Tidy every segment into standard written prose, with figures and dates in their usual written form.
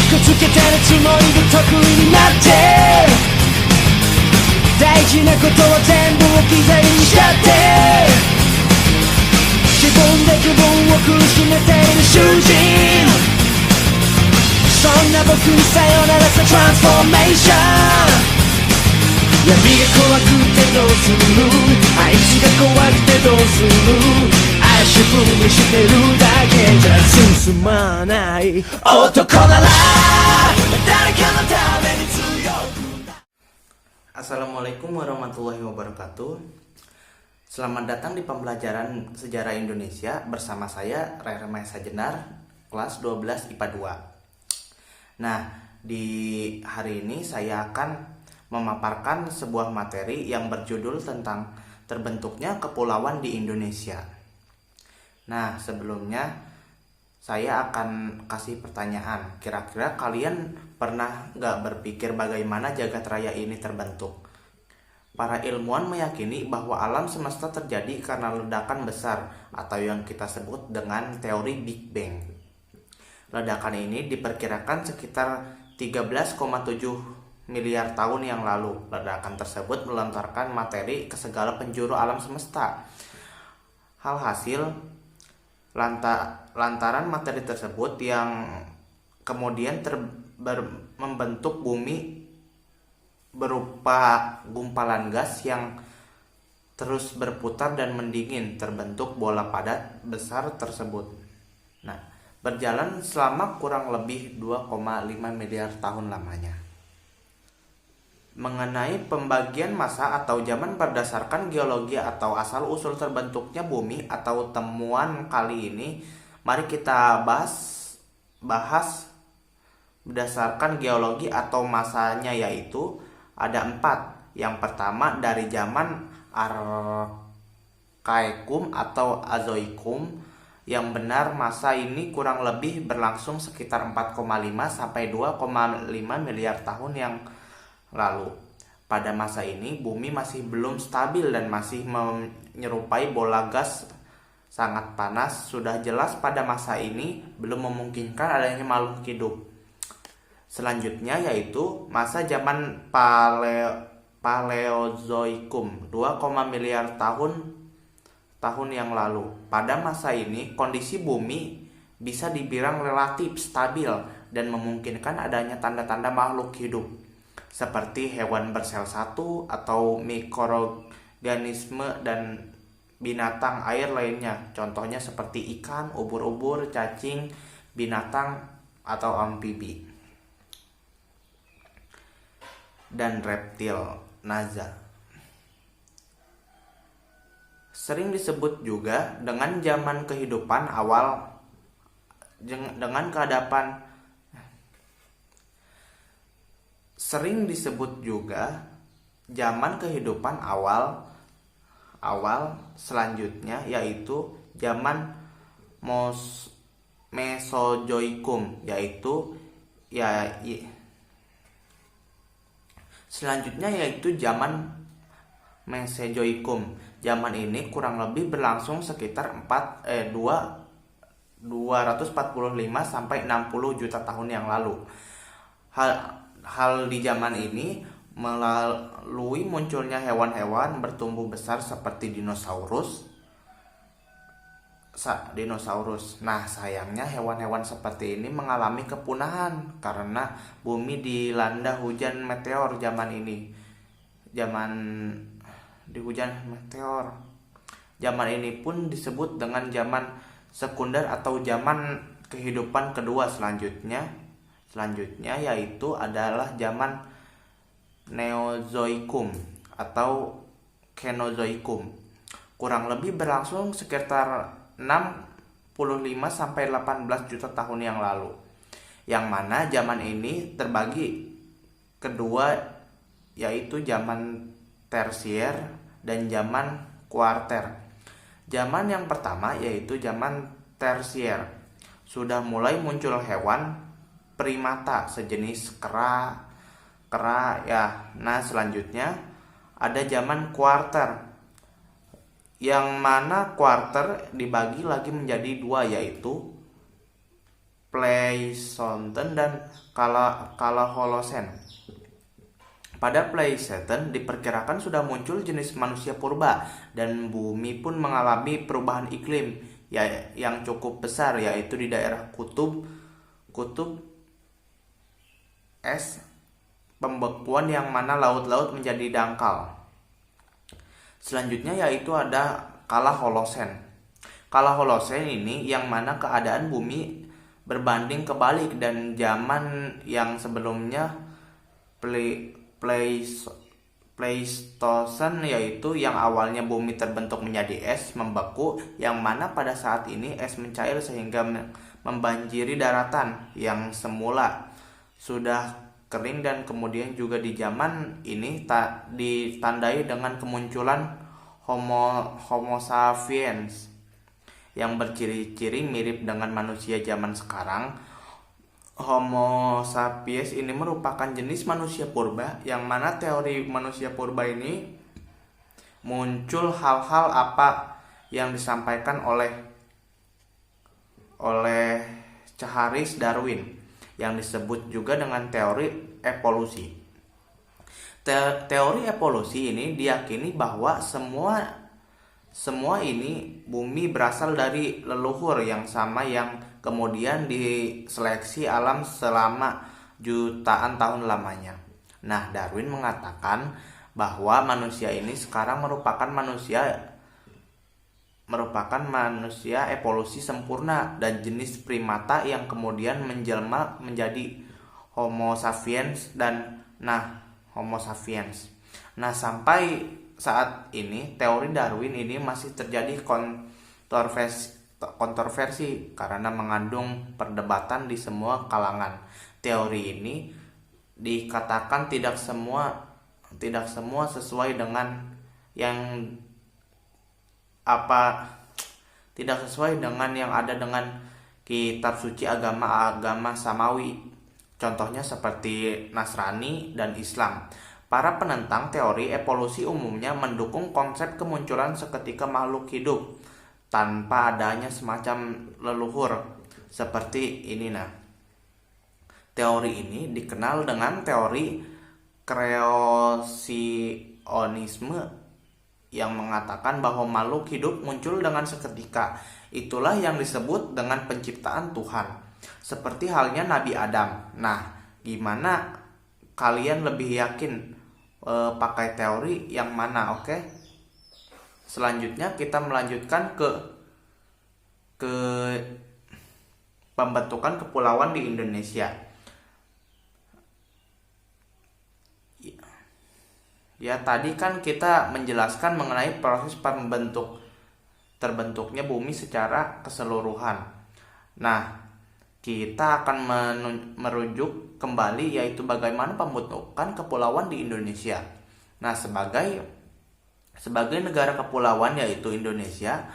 こつけてるつもりで得意になって大事なことは全部置き去りにしちゃって自分で自分を苦しめている囚人そんな僕にさよならさトランスフォーメーション闇が怖くてどうするあいつが怖くてどうする足踏みしてるだけじゃ進まない男なら誰かのために強くな。 Assalamualaikum warahmatullahi wabarakatuh. Selamat datang di pembelajaran Sejarah Indonesia bersama saya Rere Maesa Jenar, kelas 12 IPA 2. Nah, di hari ini saya akan memaparkan sebuah materi yang berjudul tentang terbentuknya kepulauan di Indonesia. Nah, sebelumnya saya akan kasih pertanyaan. Kira-kira kalian pernah nggak berpikir bagaimana jagat raya ini terbentuk? Para ilmuwan meyakini bahwa alam semesta terjadi karena ledakan besar atau yang kita sebut dengan teori Big Bang. Ledakan ini diperkirakan sekitar 13,7 miliar tahun yang lalu. Ledakan tersebut melontarkan materi ke segala penjuru alam semesta. Alhasil, lantaran materi tersebut yang kemudian membentuk bumi berupa gumpalan gas yang terus berputar dan mendingin, terbentuk bola padat besar tersebut. Nah, berjalan selama kurang lebih 2,5 miliar tahun lamanya. Mengenai pembagian masa atau zaman berdasarkan geologi atau asal-usul terbentuknya bumi atau temuan kali ini, mari kita bahas berdasarkan geologi atau masanya, yaitu ada 4. Yang pertama dari zaman Arkaikum atau Azoikum. Yang benar masa ini kurang lebih berlangsung sekitar 4,5 sampai 2,5 miliar tahun yang lalu. Pada masa ini bumi masih belum stabil dan masih menyerupai bola gas sangat panas. Sudah jelas pada masa ini belum memungkinkan adanya makhluk hidup. Selanjutnya yaitu masa zaman Paleozoikum, 2, miliar tahun yang lalu. Pada masa ini kondisi bumi bisa dibilang relatif stabil dan memungkinkan adanya tanda-tanda makhluk hidup seperti hewan bersel satu atau mikroorganisme dan binatang air lainnya. Contohnya seperti ikan, ubur-ubur, cacing, binatang atau amfibi, dan reptil naza. Sering disebut juga dengan zaman kehidupan awal Sering disebut juga zaman kehidupan awal selanjutnya, yaitu zaman Mesozoikum, selanjutnya yaitu zaman Mesozoikum. Zaman ini kurang lebih berlangsung sekitar 245 sampai 60 juta tahun yang lalu. Hal di zaman ini melalui munculnya hewan-hewan bertumbuh besar seperti dinosaurus. Nah, sayangnya hewan-hewan seperti ini mengalami kepunahan karena bumi dilanda hujan meteor zaman ini. Zaman ini pun disebut dengan zaman sekunder atau zaman kehidupan kedua selanjutnya yaitu adalah zaman Neozoikum atau Kenozoikum. Kurang lebih berlangsung sekitar 65 sampai 18 juta tahun yang lalu. Yang mana zaman ini terbagi kedua, yaitu zaman tersier dan zaman kuarter. Zaman yang pertama yaitu zaman tersier. Sudah mulai muncul hewan primata sejenis kera ya. Nah, selanjutnya ada zaman kuarter, yang mana kuarter dibagi lagi menjadi 2, yaitu Pleistocene dan Kala Holosen. Pada Pleistocene diperkirakan sudah muncul jenis manusia purba dan bumi pun mengalami perubahan iklim yang cukup besar, yaitu di daerah kutub es pembekuan yang mana laut-laut menjadi dangkal. Selanjutnya yaitu ada Kala Holosen. Kala Holosen ini yang mana keadaan bumi berbanding kebalik dan zaman yang sebelumnya Pleistocene, yaitu yang awalnya bumi terbentuk menjadi es membeku, yang mana pada saat ini es mencair sehingga membanjiri daratan yang semula sudah kering, dan kemudian juga di zaman ini ditandai dengan kemunculan Homo sapiens yang berciri-ciri mirip dengan manusia zaman sekarang. Homo sapiens ini merupakan jenis manusia purba, yang mana teori manusia purba ini muncul hal-hal apa yang disampaikan oleh Charles Darwin yang disebut juga dengan teori evolusi. Teori evolusi ini diyakini bahwa semua ini bumi berasal dari leluhur yang sama yang kemudian diseleksi alam selama jutaan tahun lamanya. Nah, Darwin mengatakan bahwa manusia ini sekarang merupakan manusia evolusi sempurna dan jenis primata yang kemudian menjelma menjadi Homo sapiens Homo sapiens. Nah, sampai saat ini teori Darwin ini masih terjadi kontroversi karena mengandung perdebatan di semua kalangan. Teori ini dikatakan tidak semua sesuai dengan yang ada dengan kitab suci agama samawi. Contohnya seperti Nasrani dan Islam. Para penentang teori evolusi umumnya mendukung konsep kemunculan seketika makhluk hidup tanpa adanya semacam leluhur seperti ini. Teori ini dikenal dengan teori kreasionisme yang mengatakan bahwa makhluk hidup muncul dengan seketika. Itulah yang disebut dengan penciptaan Tuhan, seperti halnya Nabi Adam. Nah, gimana kalian lebih yakin pakai teori yang mana? Oke? Selanjutnya kita melanjutkan ke pembentukan kepulauan di Indonesia. Ya, tadi kan kita menjelaskan mengenai proses terbentuknya bumi secara keseluruhan. Nah, kita akan merujuk kembali yaitu bagaimana pembentukan kepulauan di Indonesia. Nah, sebagai negara kepulauan yaitu Indonesia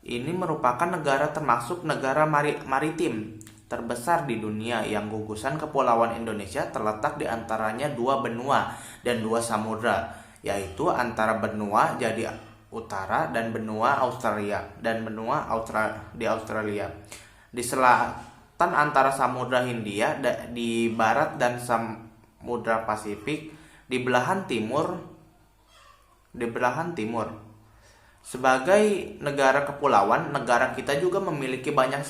ini merupakan negara termasuk negara maritim terbesar di dunia, yang gugusan kepulauan Indonesia terletak di antaranya 2 benua dan 2 samudra, yaitu antara benua jadi utara dan benua Australia di Australia. Di selatan antara Samudra Hindia di barat dan Samudra Pasifik di belahan timur. Sebagai negara kepulauan, negara kita juga memiliki banyak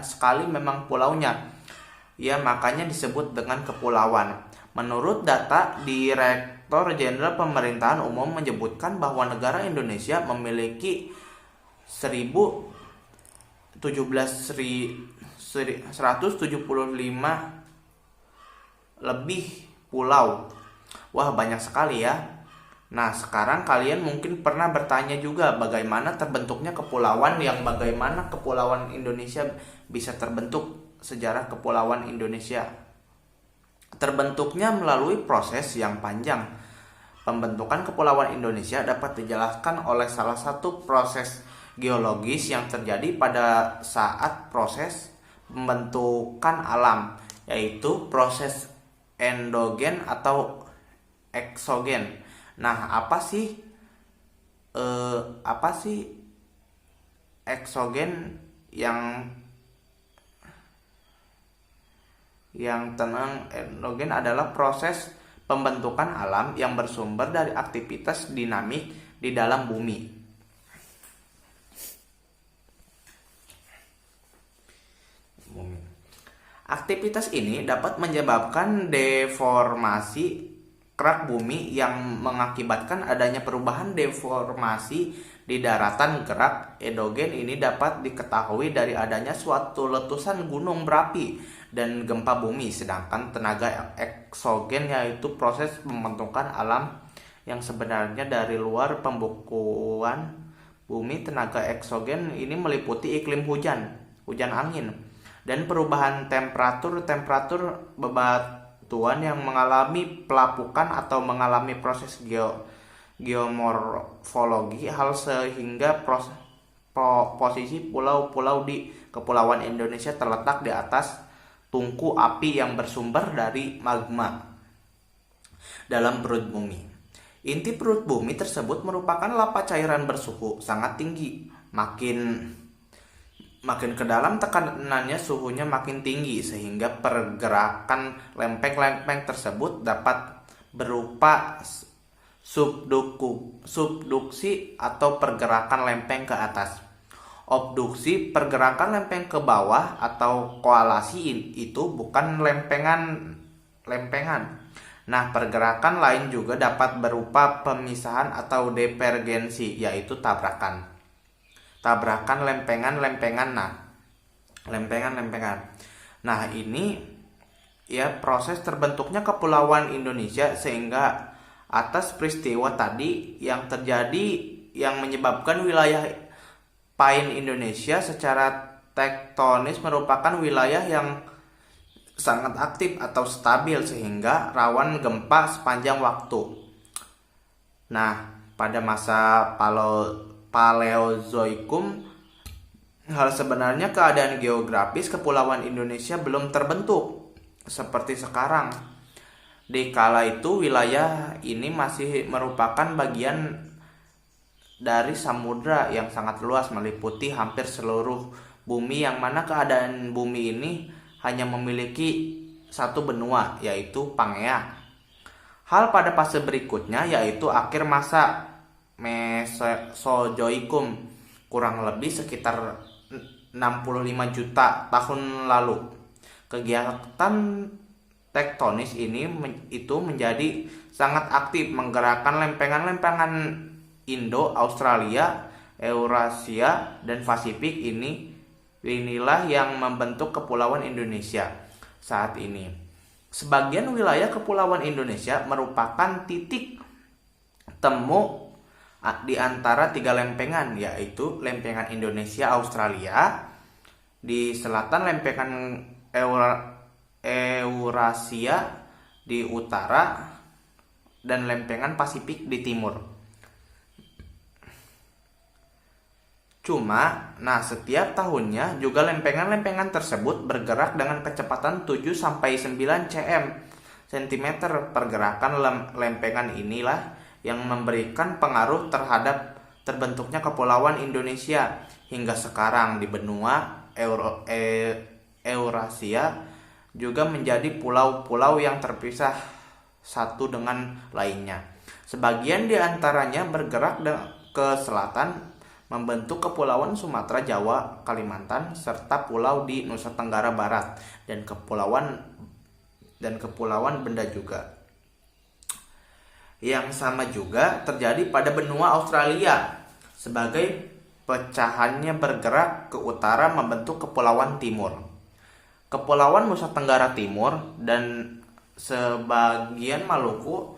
sekali memang pulaunya. Ya, makanya disebut dengan kepulauan. Menurut data Direktur Jenderal Pemerintahan Umum menyebutkan bahwa negara Indonesia memiliki 175 lebih pulau. Wah, banyak sekali ya. Nah, sekarang kalian mungkin pernah bertanya juga bagaimana terbentuknya kepulauan, bagaimana kepulauan Indonesia bisa terbentuk, sejarah kepulauan Indonesia. Terbentuknya melalui proses yang panjang. Pembentukan kepulauan Indonesia dapat dijelaskan oleh salah satu proses geologis yang terjadi pada saat proses pembentukan alam, yaitu proses endogen atau eksogen. Nah, apa sih eksogen Yang tenang endogen adalah proses pembentukan alam yang bersumber dari aktivitas dinamik di dalam bumi. Aktivitas ini dapat menyebabkan deformasi kerak bumi yang mengakibatkan adanya perubahan deformasi di daratan. Gerak endogen ini dapat diketahui dari adanya suatu letusan gunung berapi dan gempa bumi, sedangkan tenaga eksogen yaitu proses pembentukan alam yang sebenarnya dari luar pembekuan bumi. Tenaga eksogen ini meliputi iklim hujan angin, dan perubahan temperatur bebatuan yang mengalami pelapukan atau mengalami proses geomorfologi hal sehingga posisi pulau-pulau di Kepulauan Indonesia terletak di atas tungku api yang bersumber dari magma dalam perut bumi. Inti perut bumi tersebut merupakan lapa cairan bersuhu sangat tinggi. Makin ke dalam tekanannya suhunya makin tinggi sehingga pergerakan lempeng-lempeng tersebut dapat berupa subduksi atau pergerakan lempeng ke atas. Obduksi pergerakan lempeng ke bawah atau koalisi itu bukan lempengan. Nah, pergerakan lain juga dapat berupa pemisahan atau divergensi, yaitu tabrakan lempengan. Nah, ini ya proses terbentuknya Kepulauan Indonesia, sehingga atas peristiwa tadi yang terjadi yang menyebabkan wilayah pain Indonesia secara tektonis merupakan wilayah yang sangat aktif atau stabil sehingga rawan gempa sepanjang waktu. Nah, pada masa Paleozoikum, hal sebenarnya keadaan geografis Kepulauan Indonesia belum terbentuk seperti sekarang. Di kala itu wilayah ini masih merupakan bagian dari samudra yang sangat luas meliputi hampir seluruh bumi, yang mana keadaan bumi ini hanya memiliki satu benua, yaitu Pangea. Hal pada fase berikutnya yaitu akhir masa Mesozoikum, kurang lebih sekitar 65 juta tahun lalu. Kegiatan tektonis ini itu menjadi sangat aktif menggerakkan lempengan-lempengan Indo, Australia, Eurasia, dan Pasifik. Inilah yang membentuk Kepulauan Indonesia saat ini. Sebagian wilayah Kepulauan Indonesia merupakan titik temu di antara tiga lempengan, yaitu lempengan Indonesia Australia, di selatan lempengan Eurasia di utara, dan lempengan Pasifik di timur. Setiap tahunnya juga lempengan-lempengan tersebut bergerak dengan kecepatan 7-9 cm. Pergerakan lempengan inilah yang memberikan pengaruh terhadap terbentuknya Kepulauan Indonesia hingga sekarang. Di benua Eurasia juga menjadi pulau-pulau yang terpisah satu dengan lainnya. Sebagian di antaranya bergerak ke selatan membentuk Kepulauan Sumatera, Jawa, Kalimantan, serta pulau di Nusa Tenggara Barat dan kepulauan Banda juga. Yang sama juga terjadi pada benua Australia. Sebagai pecahannya bergerak ke utara membentuk Kepulauan Timur, Kepulauan Nusa Tenggara Timur, dan sebagian Maluku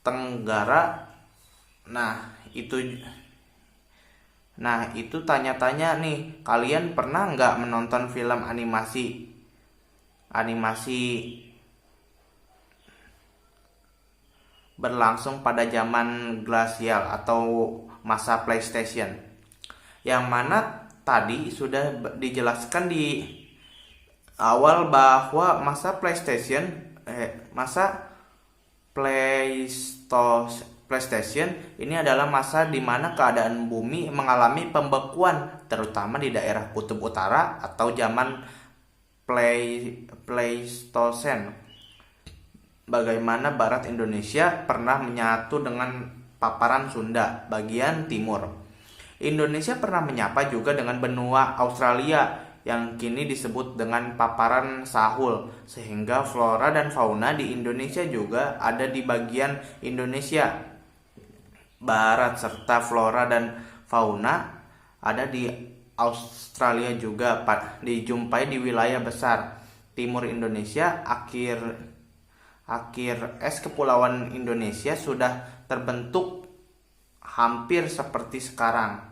Tenggara. Itu tanya-tanya nih, kalian pernah nggak menonton film animasi berlangsung pada zaman glasial atau masa PlayStation, yang mana tadi sudah dijelaskan di awal bahwa masa PlayStation ini adalah masa di mana keadaan bumi mengalami pembekuan, terutama di daerah kutub utara atau zaman Pleistocene. Bagaimana barat Indonesia pernah menyatu dengan paparan Sunda bagian timur. Indonesia pernah menyapa juga dengan benua Australia yang kini disebut dengan paparan Sahul, sehingga flora dan fauna di Indonesia juga ada di bagian Indonesia barat, serta flora dan fauna ada di Australia juga dijumpai di wilayah besar timur Indonesia. Akhir es kepulauan Indonesia sudah terbentuk hampir seperti sekarang.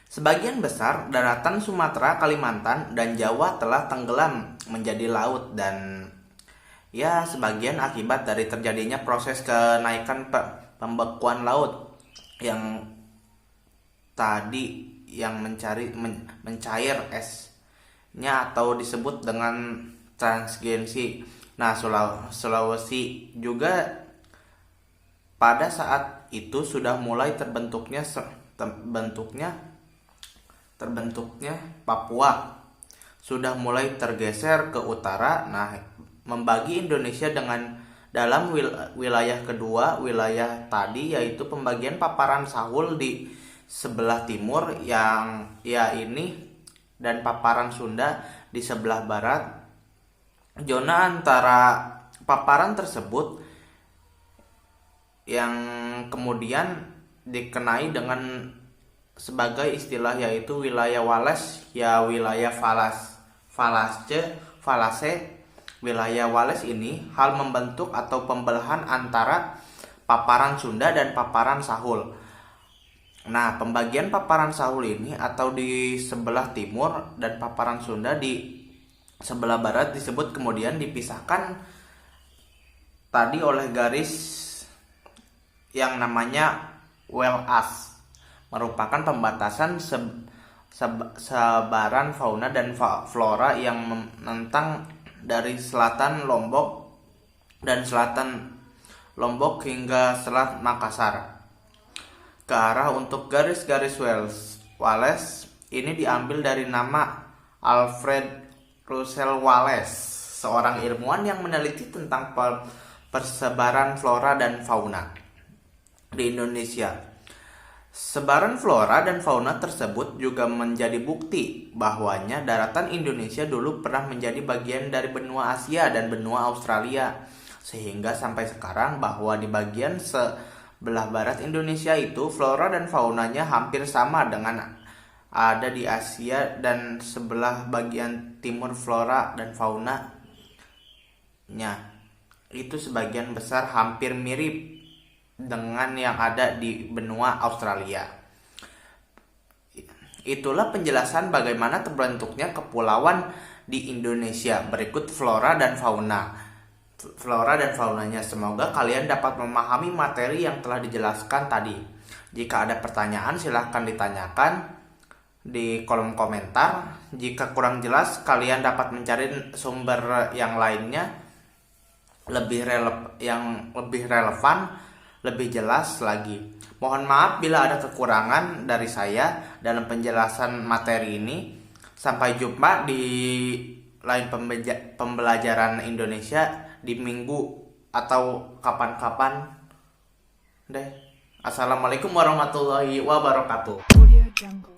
Sebagian besar daratan Sumatera, Kalimantan, dan Jawa telah tenggelam menjadi laut, dan ya sebagian akibat dari terjadinya proses kenaikan pembekuan laut yang tadi yang mencair esnya atau disebut dengan transgensi. Nah, Sulawesi juga pada saat itu sudah mulai terbentuknya Papua sudah mulai tergeser ke utara. Nah, membagi Indonesia dalam wilayah kedua, wilayah tadi yaitu pembagian paparan Sahul di sebelah timur ini dan paparan Sunda di sebelah barat. Zona antara paparan tersebut yang kemudian dikenai dengan sebagai istilah yaitu wilayah Wales, wilayah Falase. Wilayah Wales ini hal membentuk atau pembelahan antara paparan Sunda dan paparan Sahul. Nah, pembagian paparan Sahul ini atau di sebelah timur dan paparan Sunda di sebelah barat disebut kemudian dipisahkan tadi oleh garis yang namanya Welas, merupakan pembatasan sebaran fauna dan flora yang menentang dari selatan Lombok hingga selat Makassar ke arah. Untuk garis-garis Wallace ini diambil dari nama Alfred Russel Wallace, seorang ilmuwan yang meneliti tentang persebaran flora dan fauna di Indonesia. Sebaran flora dan fauna tersebut juga menjadi bukti bahwanya daratan Indonesia dulu pernah menjadi bagian dari benua Asia dan benua Australia, sehingga sampai sekarang bahwa di bagian sebelah barat Indonesia itu flora dan faunanya hampir sama dengan ada di Asia, dan sebelah bagian timur flora dan faunanya itu sebagian besar hampir mirip dengan yang ada di benua Australia. Itulah penjelasan bagaimana terbentuknya kepulauan di Indonesia. Berikut flora dan faunanya. Semoga kalian dapat memahami materi yang telah dijelaskan tadi. Jika ada pertanyaan silahkan ditanyakan di kolom komentar. Jika kurang jelas kalian dapat mencari sumber yang lainnya yang lebih relevan, lebih jelas lagi. Mohon maaf bila ada kekurangan dari saya dalam penjelasan materi ini. Sampai jumpa di lain pembelajaran Indonesia di minggu atau kapan-kapan deh. Assalamualaikum warahmatullahi wabarakatuh. Audio Jungle.